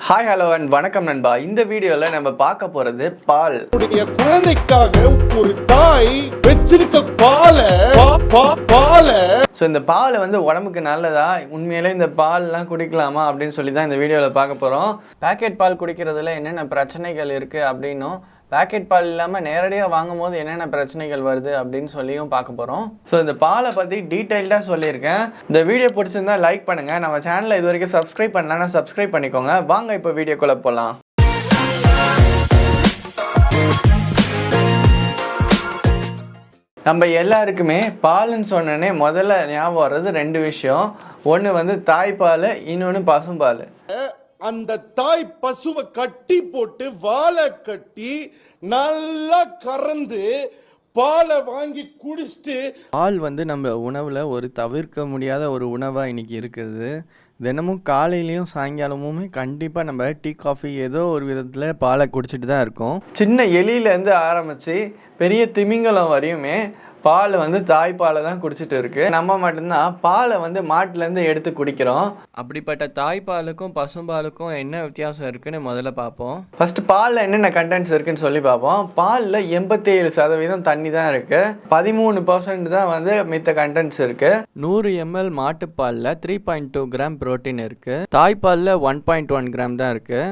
Hi hello and வணக்கம் நண்பா. இந்த வீடியோவில் நம்ம பார்க்க போகிறது பால். குழந்தைக்காக ஒரு தாய் வச்சிருக்க பாலை ஸோ இந்த பால் வந்து உடம்புக்கு நல்லதா, உண்மையிலே இந்த பால்லாம் குடிக்கலாமா அப்படின்னு சொல்லி தான் இந்த வீடியோவில் பார்க்க போகிறோம். பேக்கெட் பால் குடிக்கிறதுல என்னென்ன பிரச்சனைகள் இருக்குது அப்படின்னும், பேக்கெட் பால் இல்லாமல் நேரடியாக வாங்கும் போது என்னென்ன பிரச்சனைகள் வருது அப்படின்னு சொல்லியும் பார்க்க போகிறோம். ஸோ இந்த பாலை பற்றி டீட்டெயில்டாக சொல்லியிருக்கேன். இந்த வீடியோ பிடிச்சிருந்தா லைக் பண்ணுங்கள். நம்ம சேனலை இது வரைக்கும் சப்ஸ்கிரைப் பண்ணலன்னா சப்ஸ்கிரைப் பண்ணிக்கோங்க. வாங்க இப்போ வீடியோக்குள்ளே போகலாம். நம்ம எல்லாருக்குமே பால்னு சொன்னோன்னே முதல்ல ஞாபகம் வர்றது ரெண்டு விஷயம். ஒன்று வந்து தாய்ப்பால், இன்னொன்று பசும்பால். அந்த தாய் பசுவை கட்டி போட்டு வாழை கட்டி நல்லா கறந்து பாலை வாங்கி குடிச்சிட்டு. பால் வந்து நம்ம உணவில் ஒரு தவிர்க்க முடியாத ஒரு உணவாக இன்னைக்கு இருக்குது. தினமும் காலையிலையும் சாயங்காலமுமே கண்டிப்பாக நம்ம டீ காஃபி ஏதோ ஒரு விதத்தில் பாலை குடிச்சிட்டு தான் இருக்கோம். சின்ன எலியிலேருந்து ஆரம்பித்து பெரிய திமிங்கலம் வரையுமே பால் வந்து தாய்ப்பாலை தான் குடிச்சிட்டு இருக்கு. நம்ம மட்டும்தான் பாலை வந்து மாட்டிலேருந்து எடுத்து குடிக்கிறோம். அப்படிப்பட்ட தாய்ப்பாலுக்கும் பசும்பாலுக்கும் என்ன வித்தியாசம் இருக்குன்னு முதல்ல பார்ப்போம். ஃபர்ஸ்ட் பாலில் என்னென்ன கண்டென்ட்ஸ் இருக்குன்னு சொல்லி பார்ப்போம். பாலில் 87% தண்ணி தான் இருக்கு. 13% தான் வந்து மித்த கண்டென்ட்ஸ் இருக்கு. 100 ml மாட்டுப்பாலில் 3.2 கிராம் புரோட்டீன் இருக்கு. தாய்ப்பாலில் 1.1 கிராம் தான் இருக்கு.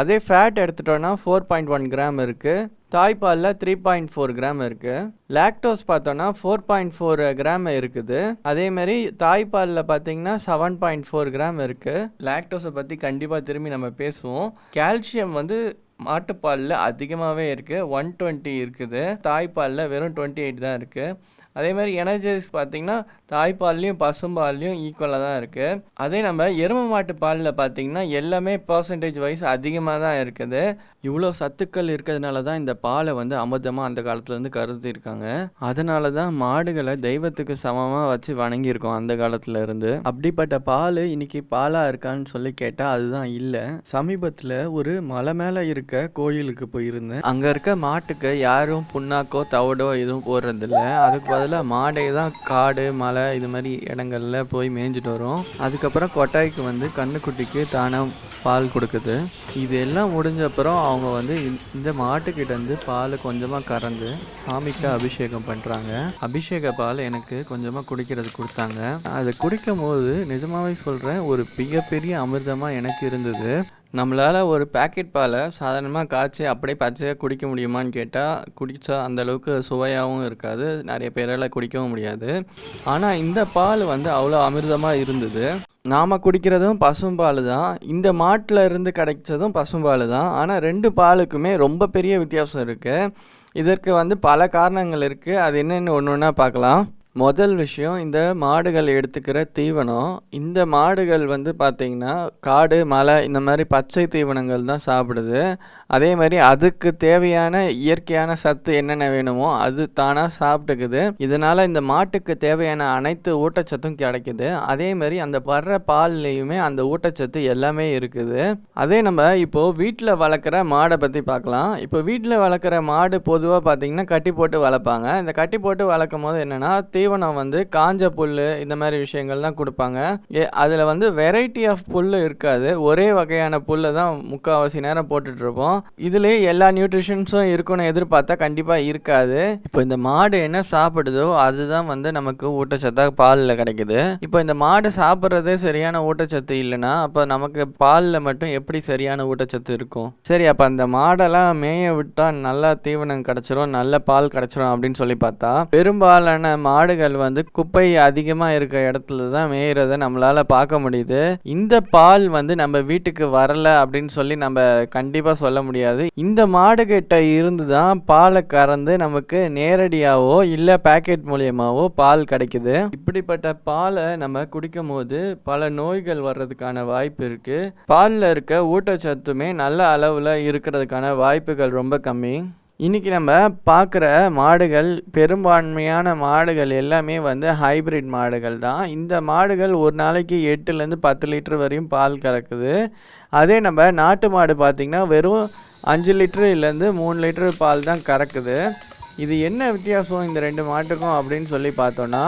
அதே ஃபேட் எடுத்துட்டோன்னா 4.1 கிராம் இருக்குது. தாய்ப்பாலில் 3.4 கிராம் இருக்குது. லாக்டோஸ் பார்த்தோன்னா 4.4 கிராம் இருக்குது. அதேமாரி தாய்ப்பாலில் பார்த்தீங்கன்னா 7.4 கிராம் இருக்குது. லாக்டோஸை பற்றி கண்டிப்பாக திரும்பி நம்ம பேசுவோம். கால்சியம் வந்து மாட்டுப்பாலில் அதிகமாகவே இருக்குது, 120 இருக்குது. தாய்ப்பாலில் வெறும் 28 தான் இருக்குது. அதே மாதிரி எனர்ஜைஸ் பார்த்திங்கன்னா தாய்ப்பால்லையும் பசும்பால்லையும் ஈக்குவலாக தான் இருக்குது. அதே நம்ம எருமை மாட்டு பாலில் பார்த்திங்கன்னா எல்லாமே பர்சன்டேஜ் வைஸ் அதிகமாக தான் இருக்குது. இவ்வளோ சத்துக்கள் இருக்கிறதுனால தான் இந்த பாலை வந்து அமிர்தமாக அந்த காலத்துலேருந்து கருதியிருக்காங்க. அதனால தான் மாடுகளை தெய்வத்துக்கு சமமாக வச்சு வணங்கியிருக்கோம் அந்த காலத்துல இருந்து. அப்படிப்பட்ட பால் இன்னைக்கு பாலாக இருக்கான்னு சொல்லி கேட்டால் அதுதான் இல்லை. சமீபத்தில் ஒரு மலை மேலே இருக்க கோயிலுக்கு போயிருந்தேன். அங்கே இருக்க மாட்டுக்கு யாரும் புண்ணாக்கோ தவிடோ எதுவும் போடுறதில்ல. அதுக்கு பதிலாக மாடை தான் காடு மலை இது மாதிரி இடங்கள்ல போய் மேய்ஞ்சிட்டு வரும். அதுக்கப்புறம் கொட்டாய்க்கு வந்து கண்ணுக்குட்டிக்கு தானாக பால் கொடுக்குது. இது எல்லாம் முடிஞ்ச அப்புறம் அவங்க வந்து இந்த மாட்டுக்கிட்ட இருந்து பால் கொஞ்சமாக கறந்து சாமிக்கு அபிஷேகம் பண்ணுறாங்க. அபிஷேக பால் எனக்கு கொஞ்சமாக குடிக்கிறது கொடுத்தாங்க. அதை குடிக்கும் போது நிஜமாவே சொல்கிறேன், ஒரு மிகப்பெரிய அமிர்தமாக எனக்கு இருந்தது. நம்மளால் ஒரு பேக்கெட் பாலை சாதாரணமாக காய்ச்சி அப்படியே பச்சையாக குடிக்க முடியுமான்னு கேட்டால் குடித்தா அந்தளவுக்கு சுவையாகவும் இருக்காது, நிறைய பேரால் குடிக்கவும் முடியாது. ஆனால் இந்த பால் வந்து அவ்வளோ அமிர்தமாக இருந்தது. நாம் குடிக்கிறதும் பசும்பால் தான், இந்த மாட்டில் இருந்து கிடைச்சதும் பசும்பால் தான். ஆனால் ரெண்டு பாலுக்குமே ரொம்ப பெரிய வித்தியாசம் இருக்குது. இதற்கு வந்து பல காரணங்கள் இருக்குது. அது என்னென்னு ஒன்று ஒன்றா பார்க்கலாம். முதல் விஷயம், இந்த மாடுகள் எடுத்துக்கிற தீவனம். இந்த மாடுகள் வந்து பார்த்திங்கன்னா காடு மலை இந்த மாதிரி பச்சை தீவனங்கள் தான் சாப்பிடுது. அதே மாதிரி அதுக்கு தேவையான இயற்கையான சத்து என்னென்ன வேணுமோ அது தானாக சாப்பிட்டுக்குது. இதனால் இந்த மாட்டுக்கு தேவையான அனைத்து ஊட்டச்சத்தும் கிடைக்குது. அதே மாதிரி அந்த வர்ற பால்லையுமே அந்த ஊட்டச்சத்து எல்லாமே இருக்குது. அதே நம்ம இப்போது வீட்டில் வளர்க்குற மாடை பற்றி பார்க்கலாம். இப்போ வீட்டில் வளர்க்குற மாடு பொதுவாக பார்த்திங்கன்னா கட்டி போட்டு வளர்ப்பாங்க. இந்த கட்டி போட்டு வளர்க்கும் போது என்னென்னா தீவனம் வந்து காஞ்ச புல் இந்த மாதிரி விஷயங்கள் தான் கொடுப்பாங்க. அதில் வந்து வெரைட்டி ஆஃப் புல் இருக்காது, ஒரே வகையான புல்லை தான் முக்கால்வாசி நேரம் போட்டுட்ருப்போம். இதுலேயே எல்லா நியூட்ரிஷன்ஸும் இருக்குன்னு எதிர்பார்த்தா கண்டிப்பாக இருக்காது. இப்போ இந்த மாடு என்ன சாப்பிடுதோ அதுதான் வந்து நமக்கு ஊட்டச்சத்தாக பாலில் கிடைக்குது. இப்போ இந்த மாடு சாப்பிட்றதே சரியான ஊட்டச்சத்து இல்லைன்னா அப்போ நமக்கு பாலில் மட்டும் எப்படி சரியான ஊட்டச்சத்து இருக்கும்? சரி, அப்போ அந்த மாடெல்லாம் மேய விட்டால் நல்லா தீவனம் கிடச்சிரும், நல்ல பால் கிடச்சிரும் அப்படின்னு சொல்லி பார்த்தா பெரும்பாலான மாடுகள் வந்து குப்பை அதிகமாக இருக்க இடத்துல தான் மேயிறத நம்மளால் பார்க்க முடியுது. இந்த பால் வந்து நம்ம வீட்டுக்கு வரலை அப்படின்னு சொல்லி நம்ம கண்டிப்பாக சொல்ல முடியாது. இந்த மாடு கிட்ட இருந்து தான் பாலை கறந்து நமக்கு நேரடியாவோ இல்லை பேக்கெட் மூலியமாவோ பால் கிடைக்குது. இப்படிப்பட்ட பாலை நம்ம குடிக்கும் போது பல நோய்கள் வர்றதுக்கான வாய்ப்பு இருக்கு. பாலில் இருக்க ஊட்டச்சத்துமே நல்ல அளவில் இருக்கிறதுக்கான வாய்ப்புகள் ரொம்ப கம்மி. இன்றைக்கி நம்ம பார்க்குற மாடுகள், பெரும்பான்மையான மாடுகள் எல்லாமே வந்து ஹைப்ரிட் மாடுகள் தான். இந்த மாடுகள் ஒரு நாளைக்கு 8லேருந்து 10 லிட்டர் வரையும் பால் கறக்குது. அதே நம்ம நாட்டு மாடு பார்த்திங்கன்னா வெறும் 5 லிட்டருலேருந்து 3 லிட்டர் பால் தான் கறக்குது. இது என்ன வித்தியாசம் இந்த ரெண்டு மாட்டுக்கும் அப்படின்னு சொல்லி பார்த்தோன்னா,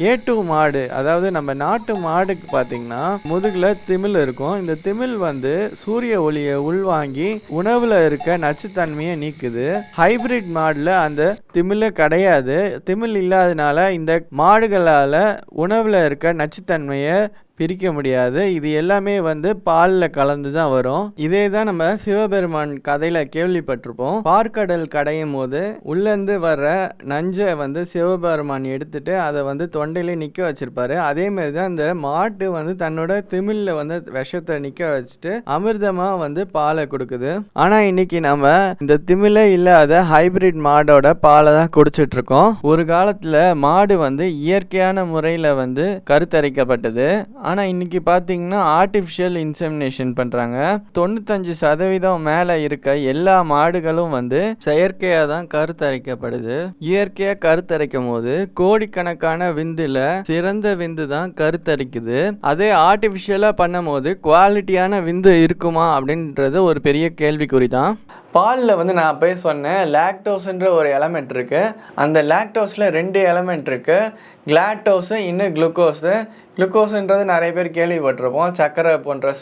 ஏட்டு மாடு, அதாவது நம்ம நாட்டு மாடுக்கு பார்த்தீங்கன்னா முதுகில் திமில் இருக்கும். இந்த திமில் வந்து சூரிய ஒளியை உள்வாங்கி உணவில் இருக்க நச்சுத்தன்மையை நீக்குது. ஹைபிரிட் மாடில் அந்த திமில் கிடையாது. திமில் இல்லாதனால இந்த மாடுகளால் உணவில் இருக்க நச்சுத்தன்மையை பிரிக்க முடியாது. இது எல்லாமே வந்து பாலில் கலந்து தான் வரும். இதே தான் நம்ம சிவபெருமான் கதையில் கேள்விப்பட்டிருப்போம். பார்க்கடல் கடையும் போது உள்ளேருந்து வர்ற நஞ்சை வந்து சிவபெருமான் எடுத்துட்டு அதை வந்து தொண்டையிலே நிற்க வச்சிருப்பாரு. அதே மாதிரி தான் இந்த மாட்டு வந்து தன்னோட திமிழில் வந்து விஷத்தை நிற்க வச்சுட்டு அமிர்தமாக வந்து பாலை கொடுக்குது. ஆனால் இன்னைக்கு நம்ம இந்த திமிழே இல்லாத ஹைபிரிட் மாடோட பாலை தான் குடிச்சிட்டு இருக்கோம். ஒரு காலத்தில் மாடு வந்து இயற்கையான முறையில் வந்து கருத்தரிக்கப்பட்டது. ஆனால் இன்றைக்கி பார்த்தீங்கன்னா ஆர்டிஃபிஷியல் இன்செமினேஷன் பண்ணுறாங்க. 95% மேலே இருக்க எல்லா மாடுகளும் வந்து செயற்கையாக தான் கருத்தரிக்கப்படுது. இயற்கையாக கருத்தரிக்கும் போது கோடிக்கணக்கான விந்தில் சிறந்த விந்து தான் கருத்தரிக்குது. அதே ஆர்டிஃபிஷியலாக பண்ணும் போது குவாலிட்டியான விந்து இருக்குமா அப்படின்றது ஒரு பெரிய கேள்விக்குறி தான். பாலில் வந்து நான் போய் சொன்னேன், லாக்டோஸ்ன்ற ஒரு எலமெண்ட் இருக்குது. அந்த லாக்டோஸில் 2 எலமெண்ட் இருக்குது, கிளாக்டோஸு இன்னும் குளுக்கோஸு. குளுக்கோஸுன்றது நிறைய பேர் கேள்விப்பட்டிருப்போம், சர்க்கரை போன்ற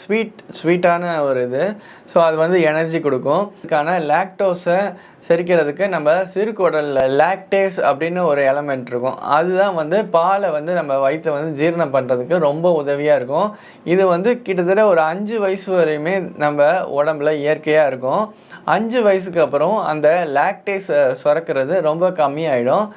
ஸ்வீட்டான ஒரு இது. ஸோ அது வந்து எனர்ஜி கொடுக்கும். ஆனால் லாக்டோஸை செரிக்கிறதுக்கு நம்ம சிறுகுடலில் லாக்டேஸ் அப்படின்னு ஒரு எலமெண்ட் இருக்கும். அதுதான் வந்து பாலை வந்து நம்ம வயிற்றை வந்து ஜீரணம் பண்ணுறதுக்கு ரொம்ப உதவியாக இருக்கும். இது வந்து கிட்டத்தட்ட ஒரு 5 வயசு வரையுமே நம்ம உடம்புல இயற்கையாக இருக்கும். 5 வயசுக்கு அப்புறம் அந்த லாக்டேஸ் சுரக்கிறது ரொம்ப கம்மியாயிடும்.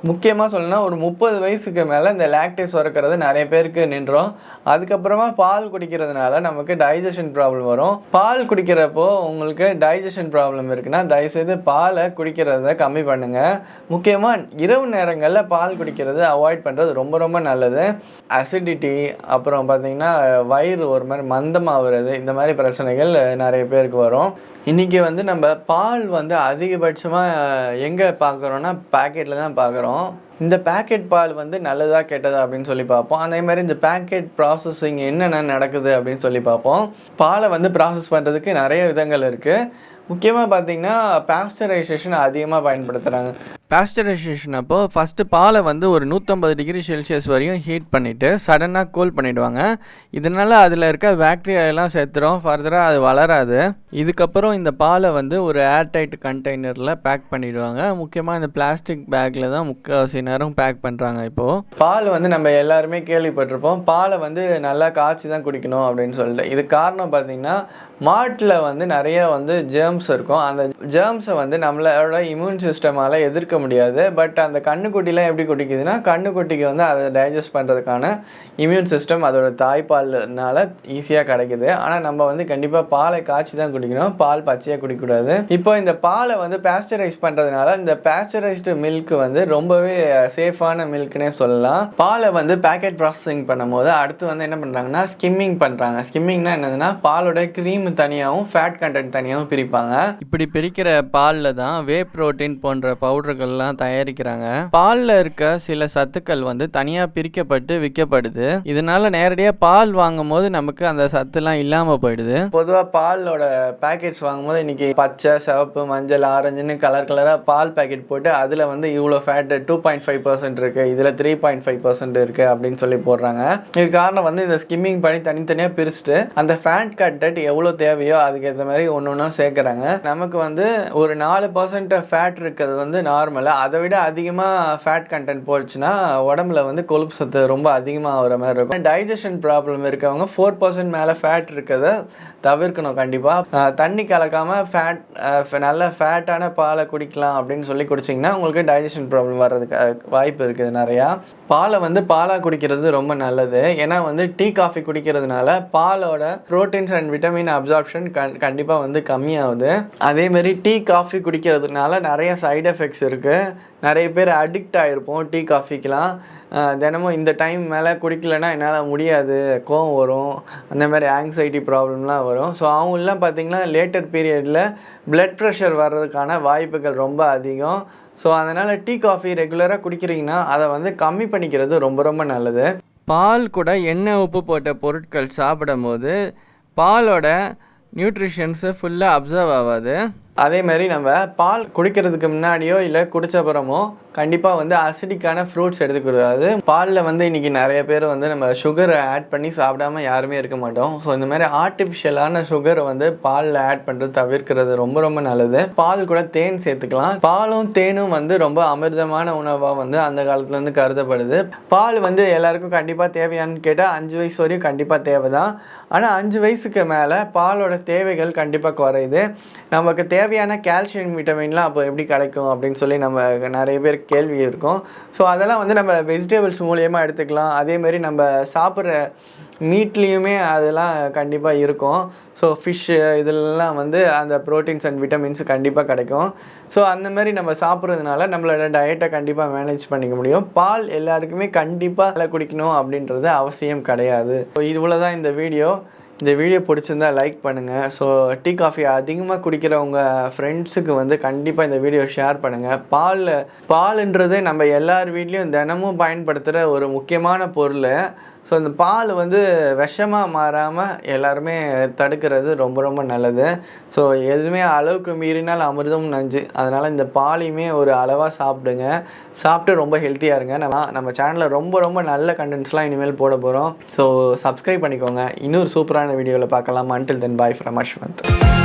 முக்கியமாக சொல்லணும்னா ஒரு 30 வயசுக்கு மேலே இந்த லாக்டேஸ் சுரக்கிறது நிறைய பேருக்கு நின்றோம். அதுக்கப்புறமா பால் குடிக்கிறதுனால நமக்கு டைஜஷன் ப்ராப்ளம் வரும். பால் குடிக்கிறப்போ உங்களுக்கு டைஜஷன் ப்ராப்ளம் இருக்குன்னா தயவுசெய்து பாலை குடிக்கிறத கம்மி பண்ணுங்கள். முக்கியமாக இரவு நேரங்களில் பால் குடிக்கிறது அவாய்ட் பண்ணுறது ரொம்ப ரொம்ப நல்லது. அசிடிட்டி, அப்புறம் பார்த்திங்கன்னா வயிறு ஒரு மாதிரி மந்தமாகிறது, இந்த மாதிரி பிரச்சனைகள் நிறைய பேருக்கு வரும். இன்றைக்கி வந்து நம்ம பால் வந்து அதிகபட்சமாக எங்கே பார்க்குறோன்னா பேக்கெட்டில் தான் பார்க்குறோம். இந்த பேக்கெட் பால் வந்து நல்லதா கெட்டதா அப்படின்னு சொல்லி பார்ப்போம். அதே மாதிரி இந்த பேக்கெட் ப்ராசஸிங் என்னென்ன நடக்குது அப்படின்னு சொல்லி பார்ப்போம். பாலை வந்து ப்ராசஸ் பண்ணுறதுக்கு நிறைய விதங்கள் இருக்குது. முக்கியமாக பார்த்திங்கன்னா பாஸ்டரைசேஷன் அதிகமாக பயன்படுத்துகிறாங்க. பாஸ்டரைசேஷன் அப்போது ஃபஸ்ட்டு பாலை வந்து ஒரு 150 டிகிரி செல்சியஸ் வரையும் ஹீட் பண்ணிவிட்டு சடனாக கூல் பண்ணிவிடுவாங்க. இதனால் அதில் இருக்க பாக்டீரியா எல்லாம் செத்துரும், ஃபர்தராக அது வளராது. இதுக்கப்புறம் இந்த பாலை வந்து ஒரு ஏர்டைட் கண்டெய்னரில் பேக் பண்ணிவிடுவாங்க. முக்கியமாக இந்த பிளாஸ்டிக் பேக்கில் தான் முக்கால்வாசி நேரம் பேக் பண்ணுறாங்க. இப்போது பால் வந்து நம்ம எல்லாருமே கேள்விப்பட்டிருப்போம், பாலை வந்து நல்லா காய்ச்சி தான் குடிக்கணும் அப்படின்னு சொல்லிட்டு. இது காரணம் பார்த்திங்கன்னா மாட்டில் வந்து நிறைய வந்து ஜேர்ம்ஸ் இருக்கும். அந்த ஜேர்ம்ஸை வந்து நம்மளோட இம்யூன் சிஸ்டமால் எதிர்க்க முடியாது. பட் அந்த கண்ணுக்குட்டிலாம் எப்படி குடிக்குதுன்னா, கண்ணுக்குட்டிக்கு வந்து அதை டைஜஸ்ட் பண்ணுறதுக்கான இம்யூன் சிஸ்டம் அதோட தாய்ப்பால்னால ஈஸியாக கிடைக்குது. ஆனால் நம்ம வந்து கண்டிப்பாக பாலை காய்ச்சி தான் குடிக்கணும், பால் பச்சையாக குடிக்கக்கூடாது. இப்போ இந்த பாலை வந்து பாஸ்டரைஸ் பண்ணுறதுனால இந்த பாஸ்டரைஸ்டு மில்க் வந்து ரொம்பவே சேஃபான மில்க்னே சொல்லலாம். பாலை வந்து பேக்கெட் ப்ராசஸிங் பண்ணும் போது அடுத்து வந்து என்ன பண்ணுறாங்கன்னா ஸ்கிம்மிங் பண்ணுறாங்க. ஸ்கிம்மிங்னா என்னதுன்னா பாலோட க்ரீம் தனியாகவும் ஃபேட் கண்டென்ட் தனியாகவும் பிரிப்பாங்க. இப்படி பிரிக்கிற பாலில் தான் வே புரோட்டீன் போன்ற பவுடர்கள்லாம் தயாரிக்கிறாங்க. பாலில் இருக்க சில சத்துக்கள் வந்து தனியாக பிரிக்கப்பட்டு விற்கப்படுது. இதனால நேரடியாக பால் வாங்கும் போது நமக்கு அந்த சத்துலாம் இல்லாமல் போயிடுது. பொதுவாக பாலோட பேக்கெட்ஸ் வாங்கும் போது இன்னைக்கு பச்சை, சிவப்பு, மஞ்சள், ஆரஞ்சுன்னு கலராக பால் பேக்கெட் போட்டு அதில் வந்து இவ்வளோ ஃபேட் 2.5% இருக்குது, இதில் 3.5% இருக்குது அப்படின்னு சொல்லி போடுறாங்க. இது காரணம் வந்து இந்த ஸ்கிம்மிங் பண்ணி தனித்தனியாக பிரிச்சுட்டு அந்த ஃபேட் கண்டென்ட் எவ்வளோ தேவையோ அதுக்கேற்ற மாதிரி ஒன்று ஒன்றும் சேர்க்குறாங்க. நமக்கு வந்து ஒரு 4% ஃபேட் இருக்கிறது வந்து நார்மலாக, அதை விட அதிகமாக ஃபேட் கண்டென்ட் போச்சுன்னா உடம்புல வந்து கொழுப்பு சத்து ரொம்ப அதிகமாக ஆகிற மாதிரி இருக்கும். டைஜஷன் ப்ராப்ளம் இருக்கவங்க 4% மேலே ஃபேட் இருக்கிறத தவிர்க்கணும். கண்டிப்பாக தண்ணி கலக்காமல் நல்ல ஃபேட்டான பாலை குடிக்கலாம் அப்படின்னு சொல்லி குடிச்சிங்கன்னா உங்களுக்கு டைஜஷன் ப்ராப்ளம் வர்றதுக்கு வாய்ப்பு இருக்குது நிறையா. பாலை வந்து பாலாக குடிக்கிறது ரொம்ப நல்லது. ஏன்னா வந்து டீ காஃபி குடிக்கிறதுனால பாலோட ப்ரோட்டீன்ஸ் அண்ட் விட்டமின் அப்சார்ப்ஷன் கண்டிப்பாக வந்து கம்மியாகுது. அதேமாரி டீ காஃபி குடிக்கிறதுனால நிறைய சைடு எஃபெக்ட்ஸ் இருக்குது. நிறைய பேர் அடிக்ட் ஆகிருப்போம் டீ காஃபிக்கெலாம். தினமும் இந்த டைம் மேலே குடிக்கலைன்னா என்னால் முடியாது, கோவம் வரும், அந்த மாதிரி ஆங்ஸைட்டி ப்ராப்ளம்லாம் வரும். ஸோ அவங்களாம் பார்த்திங்கன்னா லேட்டர் பீரியடில் பிளட் ப்ரெஷர் வர்றதுக்கான வாய்ப்புகள் ரொம்ப அதிகம். ஸோ அதனால் டீ காஃபி ரெகுலராக குடிக்கிறீங்கன்னா அதை வந்து கம்மி பண்ணிக்கிறது ரொம்ப ரொம்ப நல்லது. பால் கூட எண்ணெய் உப்பு போட்ட பொருட்கள் சாப்பிடும் போது பாலோட நியூட்ரிஷன்ஸு ஃபுல்லாக அப்சர்வ் ஆகாது. அதே மாதிரி நம்ம பால் குடிக்கிறதுக்கு முன்னாடியோ இல்லை குடிச்சப்புறமோ கண்டிப்பாக வந்து அசிடிக்கான ஃப்ரூட்ஸ் எடுத்துக்கூடாது. பாலில் வந்து இன்றைக்கி நிறைய பேர் வந்து நம்ம சுகரை ஆட் பண்ணி சாப்பிடாம யாருமே இருக்க மாட்டோம். ஸோ இந்த மாதிரி ஆர்டிஃபிஷியலான சுகரை வந்து பாலில் ஆட் பண்ணுறது தவிர்க்கிறது ரொம்ப ரொம்ப நல்லது. பால் கூட தேன் சேர்த்துக்கலாம். பாலும் தேனும் வந்து ரொம்ப அமிர்தமான உணவாக வந்து அந்த காலத்துலேருந்து கருதப்படுது. பால் வந்து எல்லாருக்கும் கண்டிப்பாக தேவையான்னு கேட்டால் 5 வயசு வரையும் கண்டிப்பாக தேவை தான். ஆனால் 5 வயசுக்கு மேலே பாலோட தேவைகள் கண்டிப்பாக குறையுது. நமக்கு தேவையான கால்சியம் விட்டமின்லாம் அப்போ எப்படி கிடைக்கும் அப்படின்னு சொல்லி நம்ம நிறைய பேர் கேள்வி இருக்கும். ஸோ அதெல்லாம் வந்து நம்ம வெஜிடபிள்ஸ் மூலியமாக எடுத்துக்கலாம். அதேமாரி நம்ம சாப்பிட்ற மீட்லேயுமே அதெல்லாம் கண்டிப்பாக இருக்கும். ஸோ ஃபிஷ்ஷு இதெல்லாம் வந்து அந்த ப்ரோட்டீன்ஸ் அண்ட் விட்டமின்ஸ் கண்டிப்பாக கிடைக்கும். ஸோ அந்த மாதிரி நம்ம சாப்பிட்றதுனால நம்மளோட டயட்டை கண்டிப்பாக மேனேஜ் பண்ணிக்க முடியும். பால் எல்லாருக்குமே கண்டிப்பாக குடிக்கணும் அப்படின்றது அவசியம் கிடையாது. ஸோ இவ்வளோ தான் இந்த வீடியோ. இந்த வீடியோ பிடிச்சிருந்தா லைக் பண்ணுங்கள். ஸோ டீ காஃபி அதிகமாக குடிக்கிறவங்க ஃப்ரெண்ட்ஸுக்கு வந்து கண்டிப்பாக இந்த வீடியோ ஷேர் பண்ணுங்கள். பால்ன்றது நம்ம எல்லார் வீட்லேயும் தினமும் பயன்படுத்துகிற ஒரு முக்கியமான பொருள். ஸோ இந்த பால் வந்து விஷமாக மாறாமல் எல்லாருமே தடுக்கிறது ரொம்ப ரொம்ப நல்லது. ஸோ எதுவுமே அளவுக்கு மீறினால் அமிர்தம் நஞ்சு. அதனால் இந்த பாலையுமே ஒரு அளவாக சாப்பிடுங்க. சாப்பிட்டு ரொம்ப ஹெல்த்தியாக இருங்க. நம்ம சேனலில் ரொம்ப ரொம்ப நல்ல கண்டென்ட்ஸ்லாம் இனிமேல் போட போகிறோம். ஸோ சப்ஸ்கிரைப் பண்ணிக்கோங்க. இன்னொரு சூப்பரான வீடியோவில் பார்க்கலாம். Until then, bye from Ashwant.